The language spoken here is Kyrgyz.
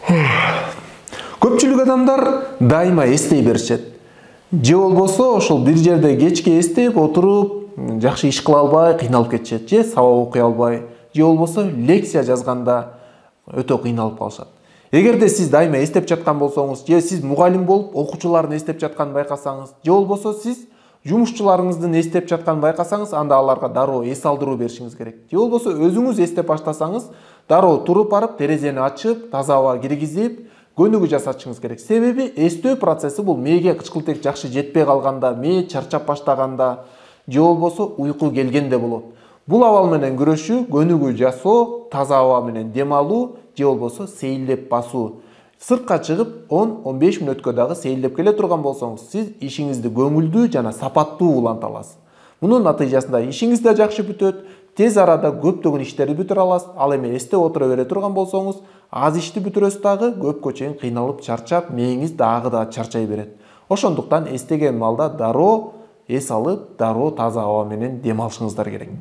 Көпчүлүк адамдар дайыма эстей беришет. Же болбосо ошол бир жерде кечке эстеп отуруп, жакшы иш кыла албай, кыйналып кетишет, же сабак окуй албай, же болбосо лекция жазганда өтө кыйналып калышат. Эгерде сиз дайыма эстеп жаткан болсоңуз, же сиз мугалим болуп окуучулардын эстеп жатканын байкасаңыз, же болбосо сиз жумушчуларыңыздын эстеп жатканын байкасаңыз, анда аларга дароо эс алдыруу беришиңиз керек. Же болбосо өзүңүз эстеп баштасаңыз, дароо туруп барып, терезени ачып, таза аба киргизип, көнүгүү жасатышыңыз керек. Себеби эстөө процесси бул мээге кычкылтек жакшы жетпей калганда, мээ чарчап баштаганда, же болбосо уйку келгенде болот. Бул абал менен күрөшүү, көнүгүү жасоо, таза аба менен дем алуу, же болбосо сейилдеп басуу. Сыртка чыгып 10-15 мүнөткө дагы сейилдеп келе турган болсоңуз, сиз ишиңизди көңүлдүү жана сапаттуу уланта аласыз. Мунун натыйжасында ишиңиз да жакшы бүтөт, тез арада көптөгөн иштерди бүтүрө аласыз. Ал эми эстеп отура бере турган болсоңуз, аз ишти бүтүрөсүз дагы, көпкө чейин кыйналып чарчап, мээңиз дагы да чарчай берет. Ошондуктан эстеген маалда дароо эс алып, дароо таза аба менен дем алышыңыздар керек.